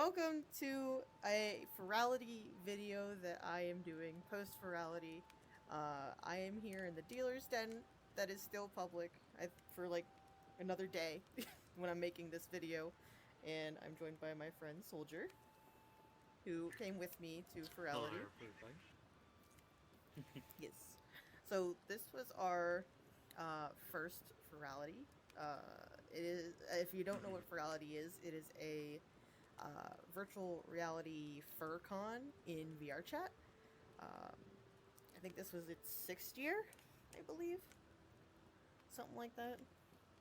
Welcome to a Furality video that I am doing post Furality. I am here in the dealer's den that is still public for like another day when I'm making this video, and I'm joined by my friend Soldier, who came with me to Hello, Furality. everybody. Yes. So this was our first Furality. It is, if you don't know what Furality is, it is a virtual reality fur con in VR chat. Um, I think this was its 6th year, I believe. Something like that.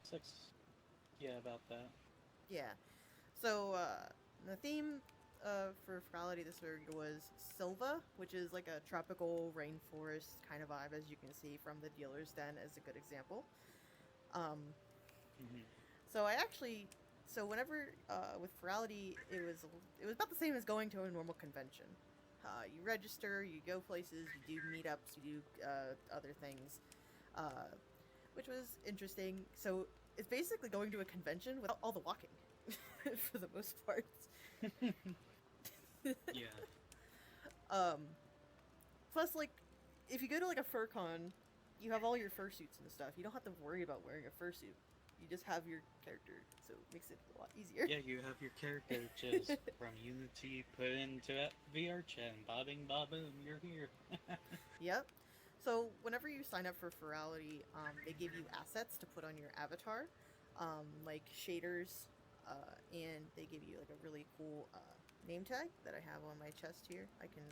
Six. Yeah, about that. Yeah. So, the theme for Furality this year was Sylva, which is like a tropical rainforest kind of vibe, as you can see from the dealer's den as a good example. Um, Mm-hmm. so I actually, so whenever with Furality, it was about the same as going to a normal convention. You register, you go places, you do meetups, you do other things, uh, which was interesting. So it's basically going to a convention without all the walking, for the most part. Yeah. um, Plus, like, if you go to like a fur con, you have all your fursuits and stuff. You don't have to worry about wearing a fursuit. You just have your character, so it makes it a lot easier. Yeah, you have your character just from Unity put into that VR chat, and ba bing ba boom, you're here. Yep. So whenever you sign up for Furality, they give you assets to put on your avatar, like shaders, and they give you like a really cool name tag that I have on my chest here. I can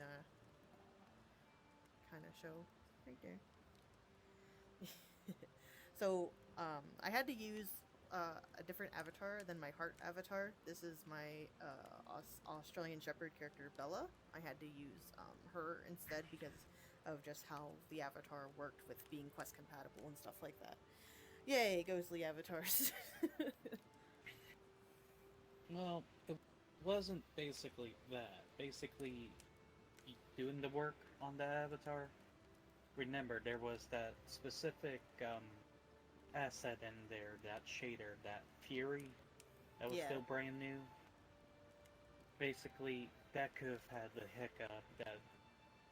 kind of show right there. So I had to use a different avatar than my heart avatar. This is my Australian Shepherd character Bella. I had to use her instead because of just how the avatar worked with being quest compatible and stuff like that. Yay, ghostly avatars. Well, it wasn't basically that. Basically, doing the work on the avatar. Remember, there was that specific asset in there, that shader, that Fury, that was Yeah, still brand new. Basically, that could have had the hiccup that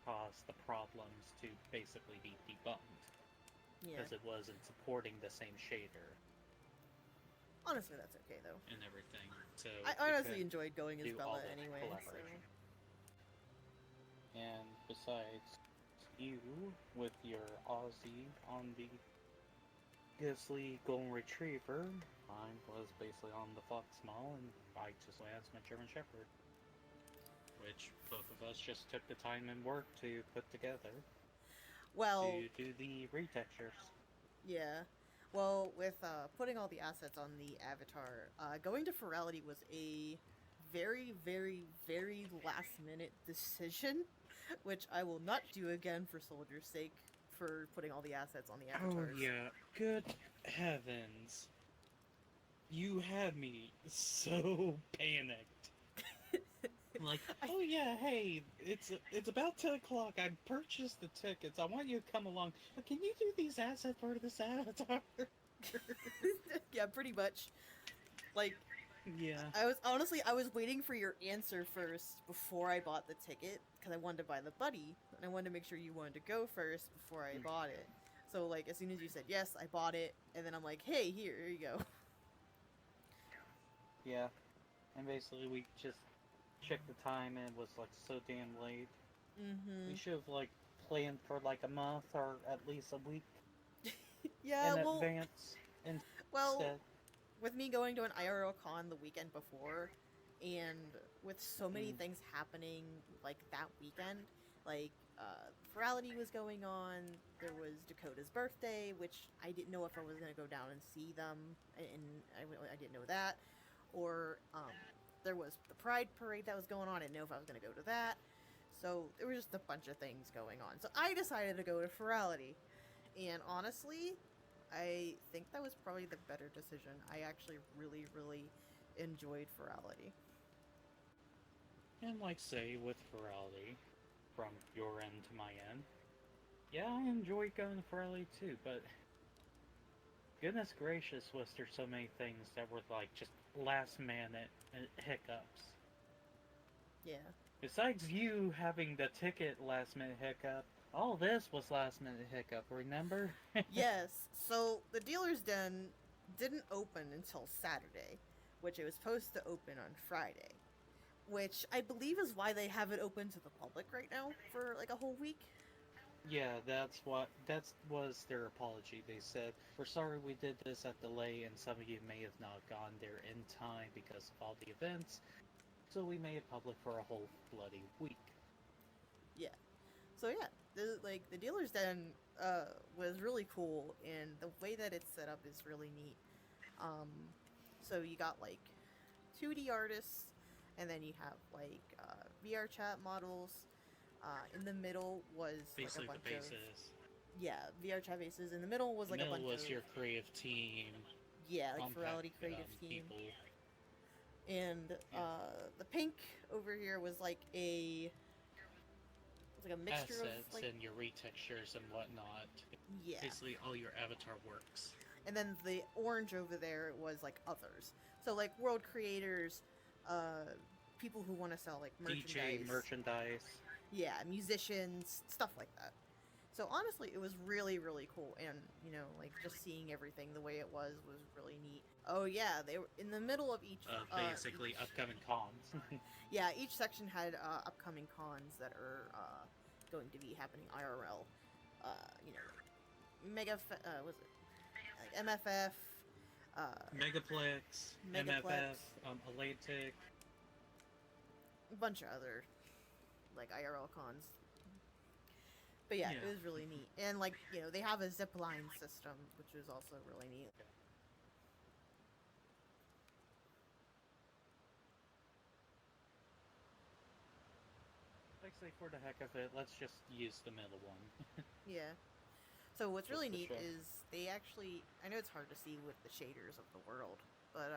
caused the problems to basically be debunked yeah. because it wasn't supporting the same shader Honestly, that's okay though. and everything, so I it honestly couldn't enjoyed going as do all Bella the anyway, so. collaboration. And besides you with your Aussie on the Ghostly Golden Retriever, mine was basically on the Fox Mall, and I just went as my German Shepherd, which both of us just took the time and work to put together Well, to do the retextures. yeah. Well, with putting all the assets on the avatar, going to Furality was a very, very, very last minute decision, which I will not do again for Soldier's sake for putting all the assets on the Oh avatars. yeah, good heavens. You had me so panicked. Like, I oh yeah, hey, it's about 10 o'clock. I purchased the tickets. I want you to come along. But can you do these assets for this avatar? yeah, pretty much. Like Yeah. I was waiting for your answer first before I bought the ticket because I wanted to buy the buddy and I wanted to make sure you wanted to go first before I bought it. So like as soon as you said yes, I bought it, and then I'm like, hey, here you go. Yeah. And basically, we just checked the time, and it was like so damn late. We Mm-hmm. should have like planned for like a month or at least a week Yeah, in well, advance well, instead. with me going to an IRL con the weekend before, and with so many Mm, things happening like that weekend, like Virality was going on. There was Dakota's birthday, which I didn't know if I was gonna go down and see them, and I didn't know that. Or there was the Pride parade that was going on. I didn't know if I was gonna go to that. So there was just a bunch of things going on. So I decided to go to Virality, and honestly, I think that was probably the better decision. I actually really, really enjoyed Furality. and like say with Furality, from your end to my end, yeah, I enjoyed going to Furality too, but goodness gracious, was there so many things that were like just last minute hiccups. Yeah. Besides you having the ticket last minute hiccup, all this was last minute hiccup, remember? Yes. So the dealer's den didn't open until Saturday, which it was supposed to open on Friday, which I believe is why they have it open to the public right now for like a whole week. Yeah, that was their apology. They said, "We're sorry we did this at delay, and some of you may have not gone there in time because of all the events, so we made it public for a whole bloody week." Yeah. So yeah, the dealer's den was really cool, and the way that it's set up is really neat. Um, so you got like 2D artists, and then you have like VR chat models. In the middle was like a Basically, bunch the of, basis. yeah, VR chat bases. In the middle was The like a middle bunch was of, your creative team, yeah, like compact Furality creative team. people. And Yeah. the pink over here was like a mixture of Assets like, and your retextures and whatnot. yeah. Basically, all your avatar works. And then the orange over there was like others. So like world creators, people who want to sell like merchandise. DJ merchandise. Yeah, musicians, stuff like that. So honestly, it was really, really cool, and you know, like just seeing everything the way it was really neat. Oh yeah, they were in the middle of each. Basically, upcoming cons. Yeah, each section had upcoming cons that are going to be happening IRL. You know, was it like MFF? Megaplex, Megaplex. MFF, Alatic. A bunch of other like IRL cons. But yeah, Yeah. it was really neat. And like, you know, they have a zip line system, which was also really neat. Like, say, for the heck of it, let's just use the middle one. Yeah. So what's Just really for neat show. is they actually, I know it's hard to see with the shaders of the world, but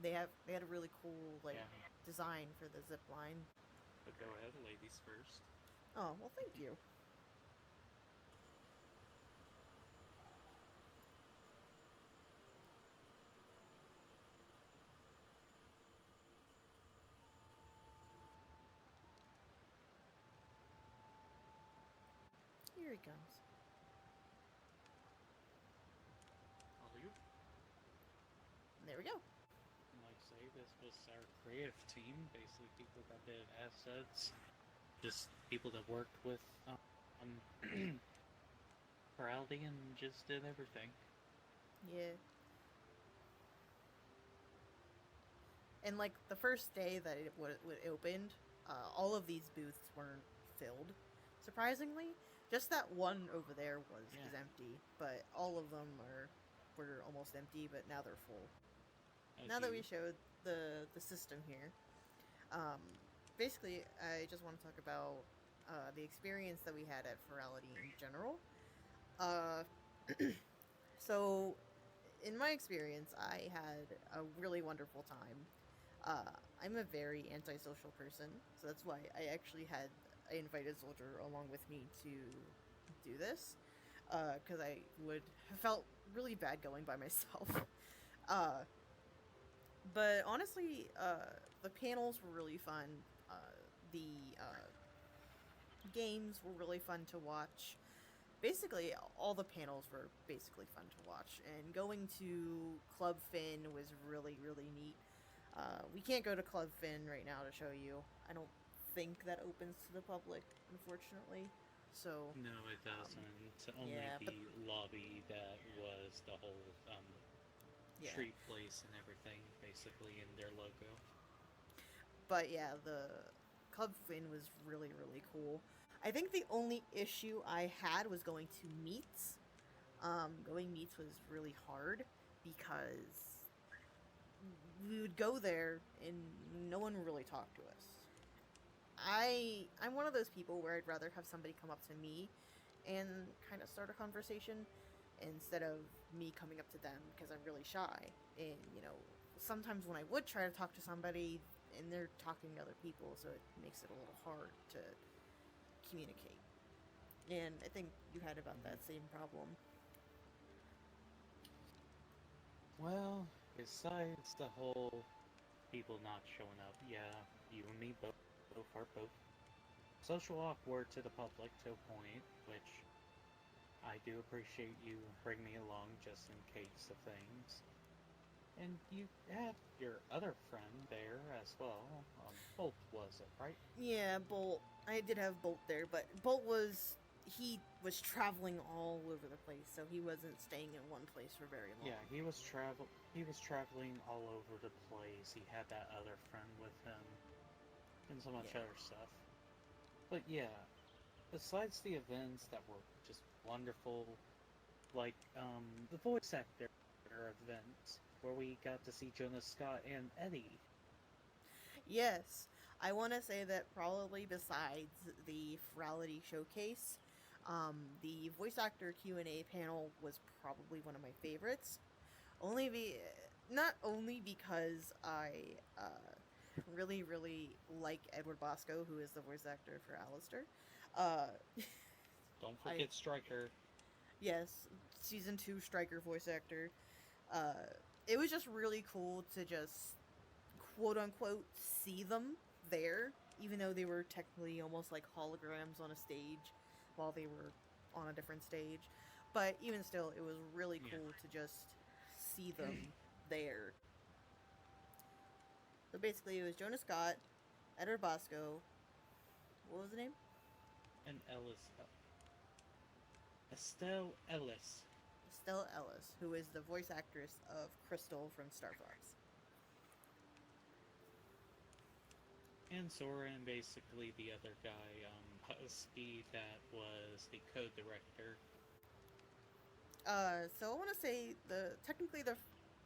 they had a really cool like Yeah. design for the zip line. But go ahead, ladies first. Oh, well, thank you. Here he comes. All you. There we go. Like say, this was our creative team, basically people that did assets, just people that worked with Furality and just did everything. Yeah. And like the first day that it opened, all of these booths weren't filled. Surprisingly, just that one over there is empty, but all of them were almost empty. But now they're full. Now that we showed the system here, basically, I just want to talk about the experience that we had at Furality in general. So, in my experience, I had a really wonderful time. I'm a very antisocial person, so that's why I invited Soldier along with me to do this, because I would have felt really bad going by myself. But honestly, the panels were really fun. The games were really fun to watch. Basically, all the panels were basically fun to watch. And going to Club Finn was really, really neat. We can't go to Club Finn right now to show you. I don't think that opens to the public, unfortunately. So no, it doesn't. Only yeah, the lobby that was the whole yeah. treat place and everything, basically in their logo. But yeah, the Club Finn was really, really cool. I think the only issue I had was going to meets. Going meets was really hard because we would go there and no one would really talk to us. I'm one of those people where I'd rather have somebody come up to me and kind of start a conversation instead of me coming up to them because I'm really shy. And you know, sometimes when I would try to talk to somebody and they're talking to other people, so it makes it a little hard to communicate. And I think you had about that same problem. Well, besides the whole people not showing up, yeah, you and me both both are both social awkward to the public to a point, which I do appreciate you bring me along just in case of things. And you have your other friend there as well. Bolt was it, right? Yeah, Bolt. I did have Bolt there, but he was traveling all over the place, so he wasn't staying in one place for very long. Yeah, he was traveling all over the place. He had that other friend with him and so much other stuff. But yeah, besides the events that were just wonderful, like the voice actor event where we got to see Jonas Scott and Eddie. Yes, I want to say that probably besides the Furality showcase, the voice actor Q&A panel was probably one of my favorites. Not only because I really like Edward Bosco, who is the voice actor for Alistair. Don't forget Stryker. Yes, season 2 Stryker voice actor. It was just really cool to just quote unquote see them there, even though they were technically almost like holograms on a stage while they were on a different stage. But even still, it was really cool to just see them there. So basically, it was Jonas Scott, Edward Bosco. What was the name? And Estelle Ellis. Estelle Ellis, who is the voice actress of Crystal from Star Fox. And Soren, basically the other guy, Husky, that was the co-director. So I want to say technically the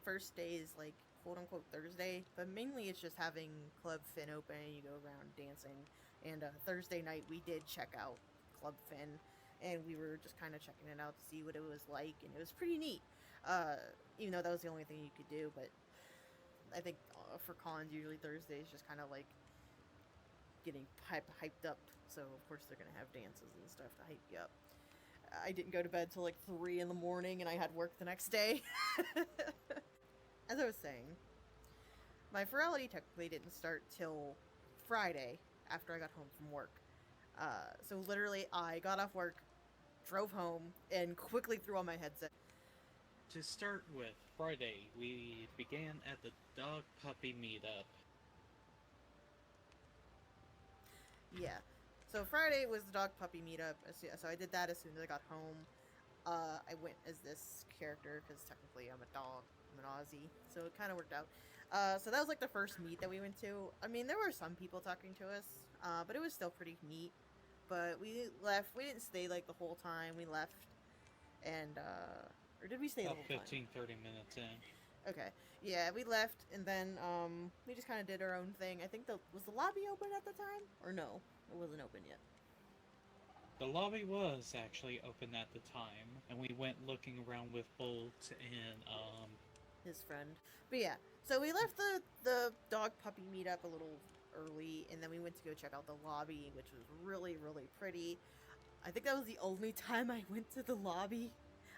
first day is like quote unquote Thursday, but mainly it's just having Club Finn open and you go around dancing. And Thursday night we did check out Club Finn, and we were just kind of checking it out to see what it was like, and it was pretty neat. Even though that was the only thing you could do, but I think for cons usually Thursday is just kind of like getting hyped up. So of course they're gonna have dances and stuff to hype you up. I didn't go to bed till like 3 in the morning, and I had work the next day. As I was saying, my Furality technically didn't start till Friday after I got home from work. So literally, I got off work, drove home, and quickly threw on my headset. To start with, Friday, we began at the dog puppy meetup. Yeah. So Friday was the dog puppy meetup, so I did that as soon as I got home. I went as this character, because technically I'm a dog, I'm an Aussie, so it kind of worked out. So that was like the first meet that we went to. I mean, there were some people talking to us, but it was still pretty neat. But we left, we didn't stay like the whole time, we left, and, or did we stay the whole time? 15-30 minutes in. Okay, yeah, we left, and then, we just kind of did our own thing. I think was the lobby open at the time? Or no, it wasn't open yet. The lobby was actually open at the time, and we went looking around with Bolt and, his friend. But yeah, so we left the dog puppy meetup a little early, and then we went to go check out the lobby, which was really pretty. I think that was the only time I went to the lobby.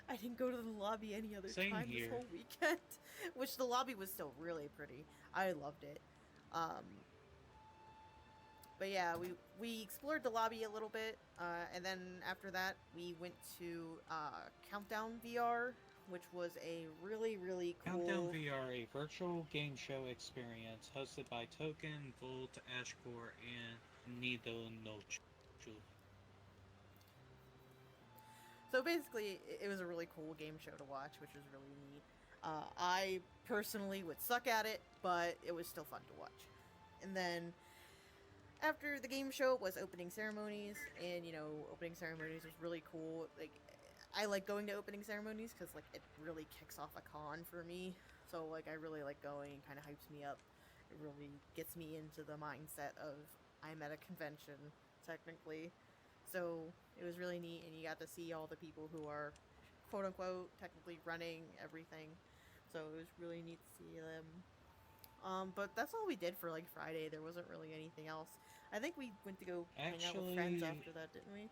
I didn't go to the lobby any other time this whole weekend. Which the lobby was still really pretty. I loved it. But yeah, we explored the lobby a little bit, and then after that we went to Countdown VR, which was a really cool... Countdown VR, a virtual game show experience hosted by Token, Volt, Ashcore, and Nido Nochu. So basically, it was a really cool game show to watch, which was really neat. I personally would suck at it, but it was still fun to watch. And then, after the game show was opening ceremonies, and, you know, opening ceremonies was really cool. Like, I like going to opening ceremonies, because, like, it really kicks off a con for me. So, like, I really like going, kind of hypes me up. It really gets me into the mindset of, I'm at a convention, technically. So, it was really neat, and you got to see all the people who are, quote-unquote, technically running everything. So, it was really neat to see them. But that's all we did for, like, Friday. There wasn't really anything else. I think we went to go hang out with friends after that, didn't we?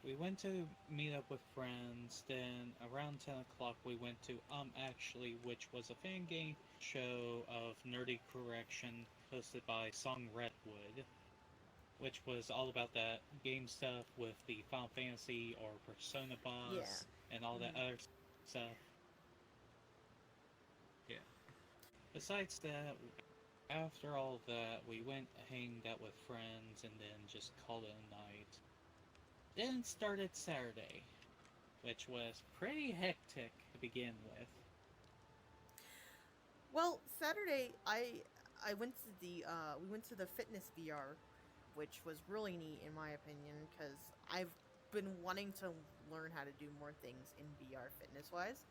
We went to meet up with friends, then around 10 o'clock we went to Actually, which was a fan game show of Nerdy Correction hosted by Song Redwood, which was all about that game stuff with the Final Fantasy or Persona Yeah. boss and all that Mhm. other stuff. Yeah. Besides that, after all that, we went hanged out with friends and then just called it a night. Then started Saturday, which was pretty hectic to begin with. Well, Saturday I went to the we went to the fitness VR, which was really neat in my opinion because I've been wanting to learn how to do more things in VR fitness wise,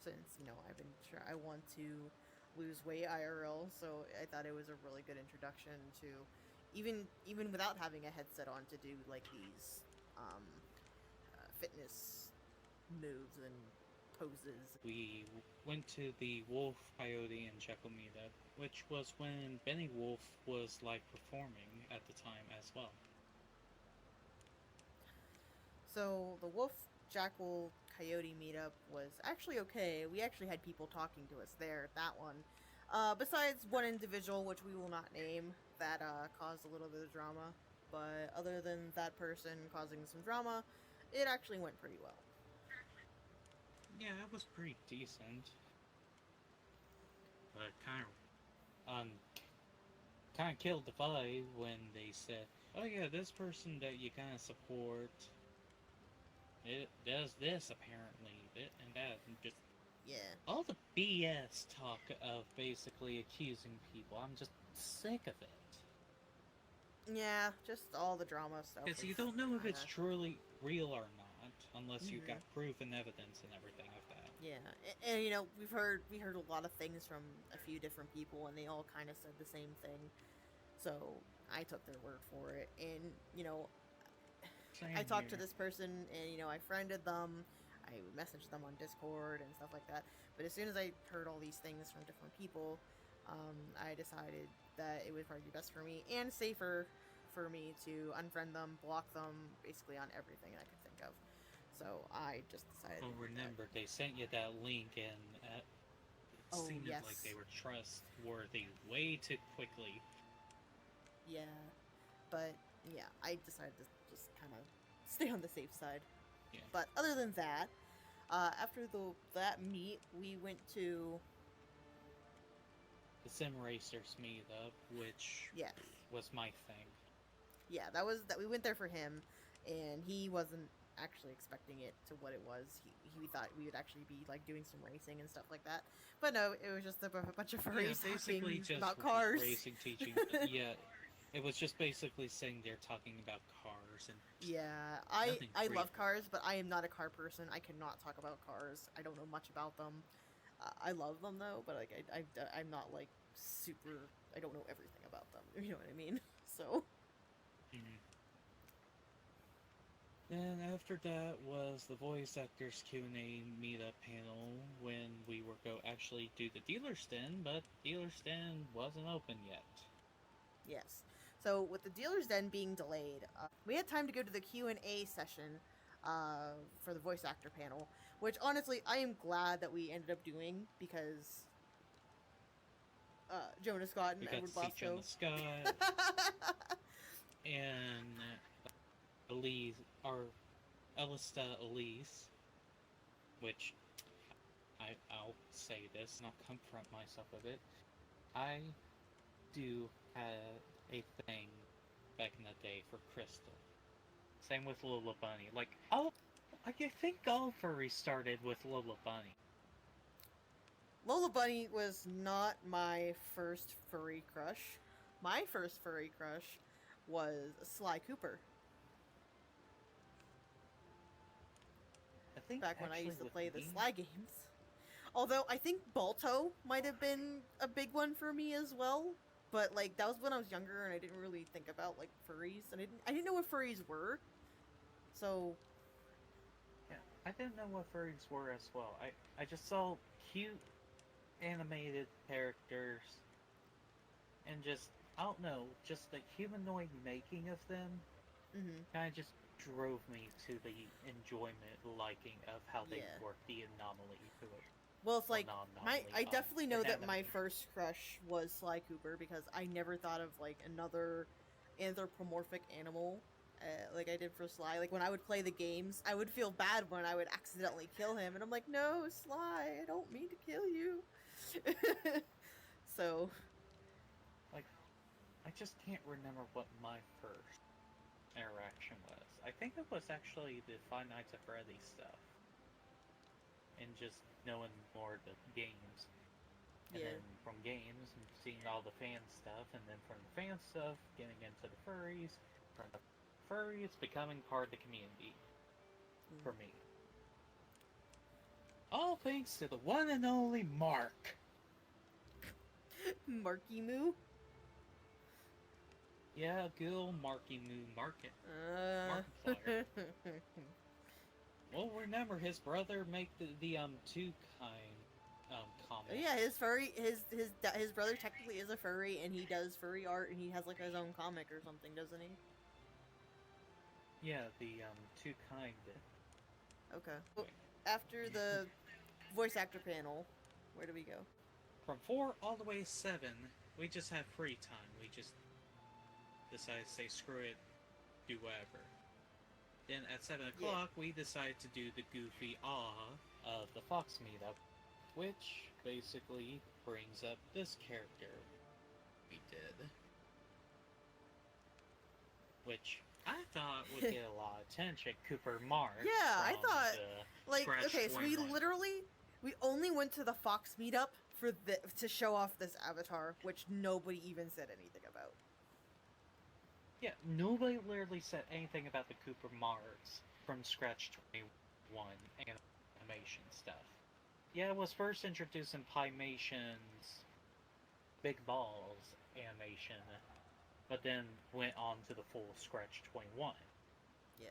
since I've been I want to lose weight IRL, so I thought it was a really good introduction to even without having a headset on to do like these fitness moves and poses. We went to the Wolf, Coyote, and Jekyll meetup, which was when Benny Wolf was live performing at the time as well. So the wolf, jackal, coyote meetup was actually okay. We actually had people talking to us there at that one. Besides one individual, which we will not name, that caused a little bit of drama. But other than that person causing some drama, it actually went pretty well. Yeah, it was pretty decent, but kind of killed the vibe when they said, "Oh yeah, this person that you kind of support, it does this apparently, and that," and just Yeah. all the BS talk of basically accusing people. I'm just sick of it. Yeah, just all the drama stuff. Because you Was don't know if kinda... it's truly real or not, unless you've got Mhm. proof and evidence and everything of that. Yeah, and we heard a lot of things from a few different people, and they all kind of said the same thing. So I took their word for it, and I Same talked to here. this person, and I friended them, I messaged them on Discord and stuff like that. But as soon as I heard all these things from different people, I decided that it would probably be best for me and safer for me to unfriend them, block them, basically on everything I could think of. So I just decided Well, to do that. remember, they sent you that link, and it Oh seemed like they yes, were trustworthy way too quickly. yeah, but yeah, I decided to just kind of stay on the safe side. Yeah. But other than that, after that meet, we went to... The Sim Racers meetup, which Yes, was my thing. yeah, that was that. We went there for him, and he wasn't actually expecting it to what it was. He thought we would actually be like doing some racing and stuff like that, but no, it was just a bunch of Yeah, furries basically talking just about cars. racing teaching. Yeah, it was just basically saying they're talking about cars and Yeah, nothing I real. love cars, but I am not a car person. I cannot talk about cars. I don't know much about them. I love them though, but like I'm not like super. I don't know everything about them. You know what I mean? So Mhm. Then after that was the voice actors Q&A meetup panel when we were go actually do the dealer's den, but dealer's den wasn't open yet. yes. So with the dealer's den being delayed, we had time to go to the Q&A session for the voice actor panel, which honestly I am glad that we ended up doing because Jonah Scott and We got Edward to see Bosco. Jonah Scott and Elise, or Elista Elise, which I'll say this, not confront myself with it. I do have a thing back in the day for Crystal. Same with Lola Bunny. I think all furries started with Lola Bunny. Lola Bunny was not my first furry crush. My first furry crush was Sly Cooper. I think Back when I actually used to with play the me, Sly games. Although I think Balto might have been a big one for me as well. But like that was when I was younger and I didn't really think about like furries and I didn't know what furries were. So yeah, I didn't know what furries were as well. I just saw cute animated characters and just I don't know, just the humanoid making of them mhm. kind of just drove me to the enjoyment liking of how they Yeah. worked the anomaly to it. Well, it's Well, like not my anomaly, I definitely know that my anemone. first crush was Sly Cooper because I never thought of like another anthropomorphic animal like I did for Sly. Like when I would play the games, I would feel bad when I would accidentally kill him, and I'm like, no, Sly, I don't mean to kill you. So Like, I just can't remember what my first interaction was. I think it was actually the Five Nights at Freddy's stuff. And just knowing more of the games. And yeah, then from games, and seeing all the fan stuff, and then from the fan stuff, getting into the furries. From the furries, becoming part of the community. For me. All thanks to the one and only Mark. Marky Moo. Yeah, good old Marky Moo Market. Uh, Markiplier. Well, remember, his brother make the two kind comics. yeah, his brother technically is a furry, and he does furry art, and he has like his own comic or something, doesn't he? Yeah, the two kind. Okay. Well, after the voice actor panel, where do we go? From 4 all the way to 7, we just have free time. We just decide to say screw it, do whatever. Then at 7 o'clock, we decide to do the goofy awe of the Fox meetup, which basically brings up this character we did. Which I thought would get a lot of attention. Cooper Marks. Yeah, I thought, like, Scratch okay, so we 21. literally, we only went to the Fox meetup to show off this avatar, which nobody even said anything about. Yeah, nobody literally said anything about the Cooper Marks from Scratch 21 animation stuff. Yeah, it was first introduced in Pymation's Big Balls animation, but then went on to the full Scratch 21. Yeah.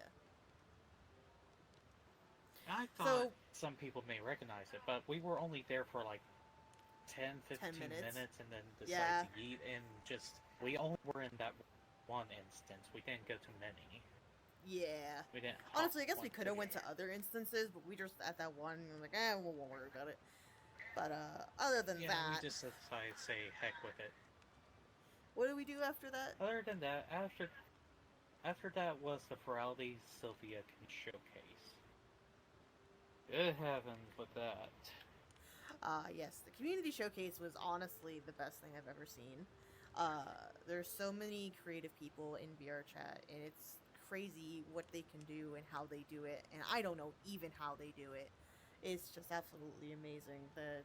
I thought some people may recognize it, but we were only there for like 10, 15 minutes and then decided to eat, and just, we only were in that one instance. We didn't go to many. Yeah. We didn't. Honestly, I guess we could have went to other instances, but we just at that one, and like, we won't worry about it. But other than that, we just decided to say heck with it. What did we do after that? Other than that, after that was the Furality Sylva showcase. Good heavens with that. Yes, the community showcase was honestly the best thing I've ever seen. There's so many creative people in VR chat, and it's crazy what they can do and how they do it, and I don't know even how they do it. It's just absolutely amazing that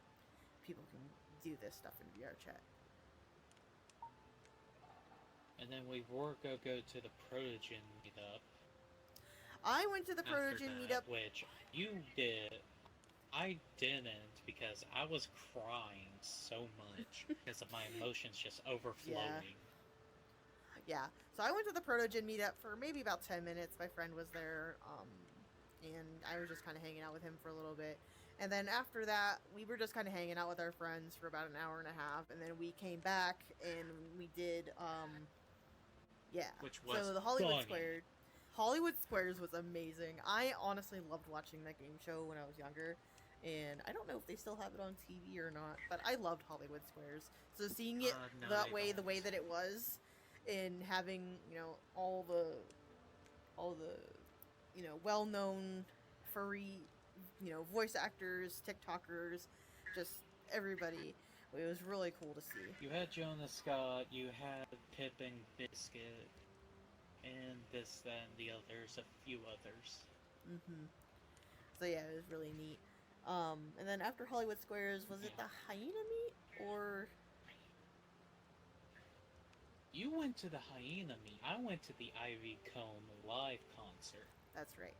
people can do this stuff in VR chat. And then we were go to the Protogen meetup. I went to the Protogen meetup, which you did. I didn't, because I was crying so much because of my emotions just overflowing. Yeah, so I went to the Protogen meetup for maybe about 10 minutes. My friend was there, and I was just kind of hanging out with him for a little bit. And then after that, we were just kind of hanging out with our friends for about an hour and a half, and then we came back and we did, Which was so the Hollywood Squares was amazing. I honestly loved watching that game show when I was younger, and I don't know if they still have it on TV or not, but I loved Hollywood Squares. So seeing it the way that it was, and having, you know, all the you know, well-known furry, you know, voice actors, TikTokers, just everybody. It was really cool to see. You had Jonas Scott, you had Pip and Biscuit, and this, that, and the others, a few others. So yeah, it was really neat. And then after Hollywood Squares, was it the Hyena meet, or? You went to the Hyena meet. I went to the Ivy Cone live concert. That's right.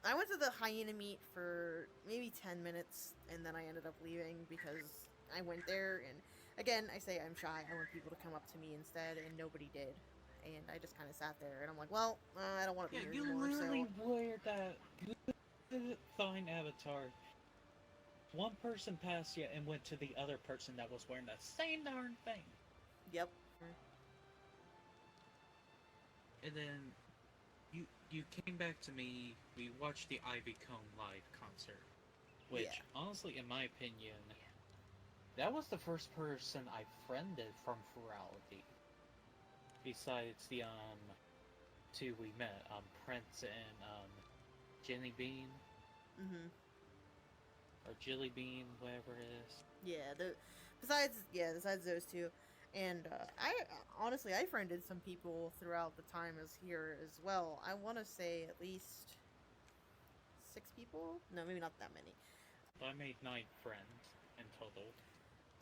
I went to the Hyena meet for maybe 10 minutes, and then I ended up leaving because I went there, and again, I say I'm shy. I want people to come up to me instead, and nobody did. And I just kind of sat there, and I'm like, well, I don't want to be here anymore. You literally wear that good fine avatar. One person passed you and went to the other person that was wearing that same darn thing. Yep. And then you came back to me. We watched the Ivy Cone live concert, Yeah. which honestly, in my opinion, that was the first person I friended from Furality. Besides the two we met, Prince and Jenny Bean Mm-hmm. or Jilly Bean, whatever it is. Yeah. Besides those two, and I honestly I friended some people throughout the time as here as well. I want to say at least 6 people. No, maybe not that many. So I made 9 friends in total.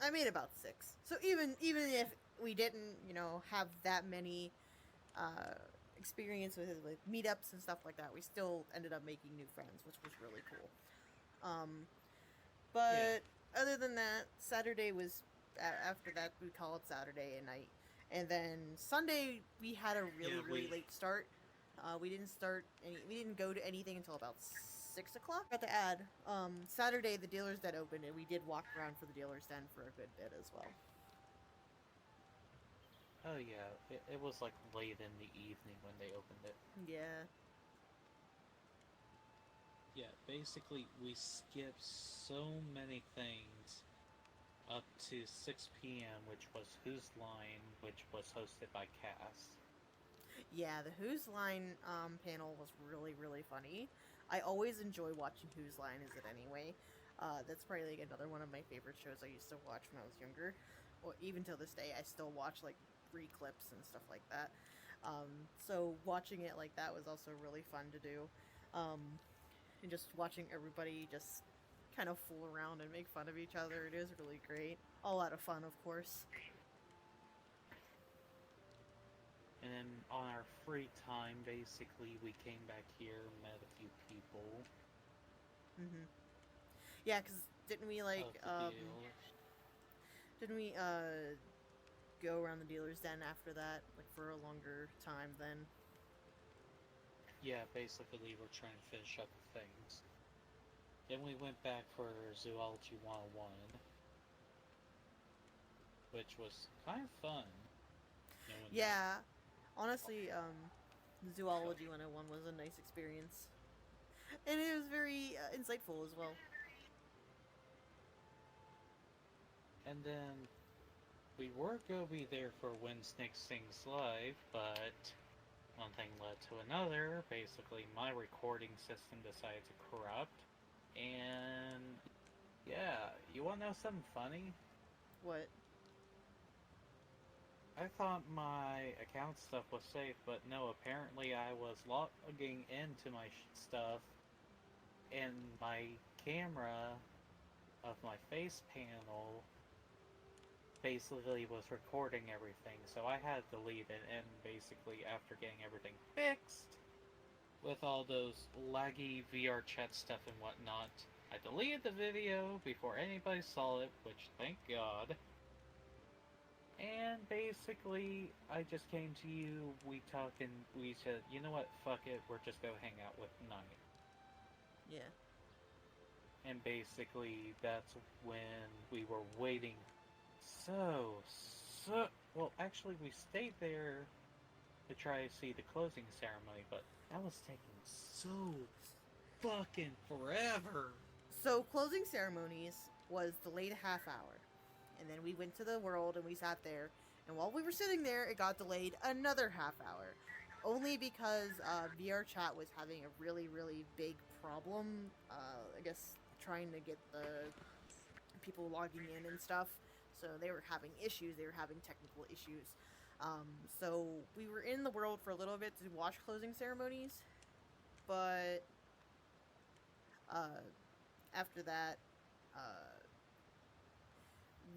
I made about 6. So even if we didn't, have that many uh, experience with meetups and stuff like that, we still ended up making new friends, which was really cool. Um, Yeah, but other than that, Saturday was after that we call it Saturday night, and then Sunday we had a really late start. We didn't go to anything until about 6 o'clock. Got to add, Saturday the dealer's den opened, and we did walk around for the dealer's den for a good bit as well. oh yeah, it was like late in the evening when they opened it. Yeah. Yeah, basically we skipped so many things up to 6 p.m., which was Whose Line, which was hosted by Cass. Yeah, the Who's Line panel was really funny. I always enjoy watching Whose Line Is It Anyway. That's probably like another one of my favorite shows I used to watch when I was younger. Well, even till this day, I still watch like clips and stuff like that. So watching it like that was also really fun to do. And just watching everybody just kind of fool around and make fun of each other. It is really great. All out of fun, of course. And then on our free time, basically, we came back here, met a few people. Mm-hmm. Yeah, because didn't we didn't we go around the dealer's den after that, like for a longer time then? Yeah, basically, we're trying to finish up things. Then we went back for Zoology 101, which was kind of fun. Yeah, honestly, Zoology 101 was a nice experience. And it was very insightful as well. And then we were going to be there for When Snake Sings Live, but one thing led to another. Basically, my recording system decided to corrupt. And yeah, you want to know something funny? What? I thought my account stuff was safe, but no, apparently I was logging into my stuff, and my camera of my face panel basically was recording everything, so I had to delete it, and basically after getting everything fixed, with all those laggy VR chat stuff and whatnot, I deleted the video before anybody saw it, which thank God. And basically, I just came to you, we talked, and we said, you know what, fuck it, we're just gonna hang out with Night. Yeah. And basically, that's when we were waiting so... Well, actually, we stayed there to try to see the closing ceremony, but that was taking so fucking forever. So, closing ceremonies was delayed a half hour. And then we went to the world and we sat there. And while we were sitting there, it got delayed another half hour. Only because VR chat was having a really big problem. I guess trying to get the people logging in and stuff. So they were having issues. They were having technical issues. So we were in the world for a little bit to watch closing ceremonies. But after that,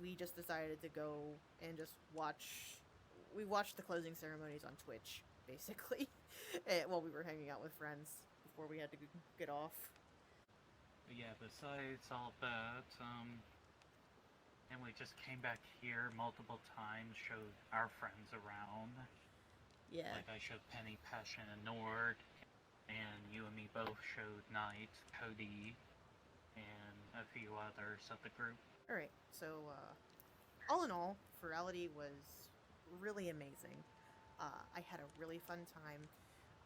we just decided to go and just watch. We watched the closing ceremonies on Twitch, basically, while we were hanging out with friends before we had to get off. But yeah, besides all that, and we just came back here multiple times, showed our friends around. Yeah. Like I showed Penny, Passion, and Nord, and you and me both showed Knight, Cody, and a few others of the group. Alright, so, all in all, Furality was really amazing. I had a really fun time.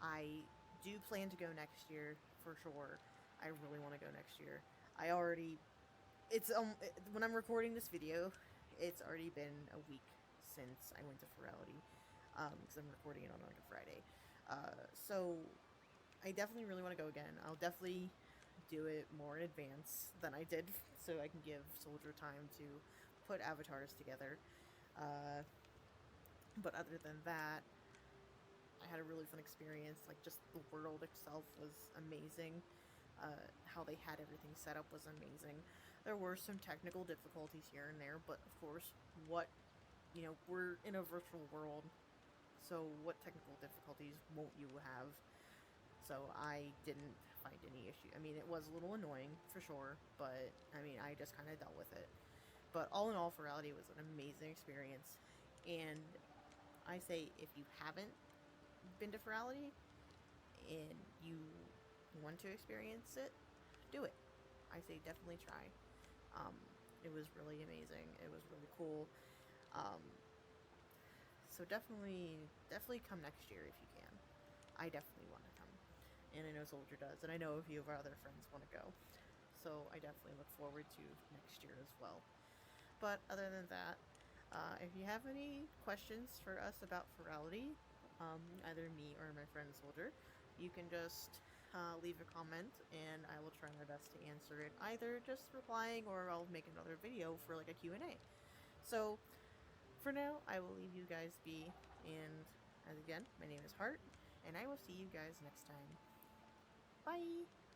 I do plan to go next year for sure. I really want to go next year. I already it's when I'm recording this video, it's already been a week since I went to Furality, because I'm recording it on like a Friday. So I definitely really want to go again. I'll definitely do it more in advance than I did, so I can give Soldier time to put avatars together. Uh, but other than that, I had a really fun experience. Like, just the world itself was amazing. How they had everything set up was amazing. There were some technical difficulties here and there, but of course, we're in a virtual world, so what technical difficulties won't you have? So I didn't find any issue. I mean, it was a little annoying for sure, but I mean, I just kind of dealt with it. But all in all, Furality was an amazing experience, and I say if you haven't been to Furality and you want to experience it, do it. I say definitely try. Um, it was really amazing. It was really cool. Um, so definitely come next year if you can. I definitely want to come, and I know Soldier does, and I know a few of our other friends want to go. So I definitely look forward to next year as well. But other than that, if you have any questions for us about Furality, either me or my friend Soldier, you can just leave a comment, and I will try my best to answer it. Either just replying, or I'll make another video for like a Q&A. So for now, I will leave you guys be. And as again, my name is Heart, and I will see you guys next time. Bye!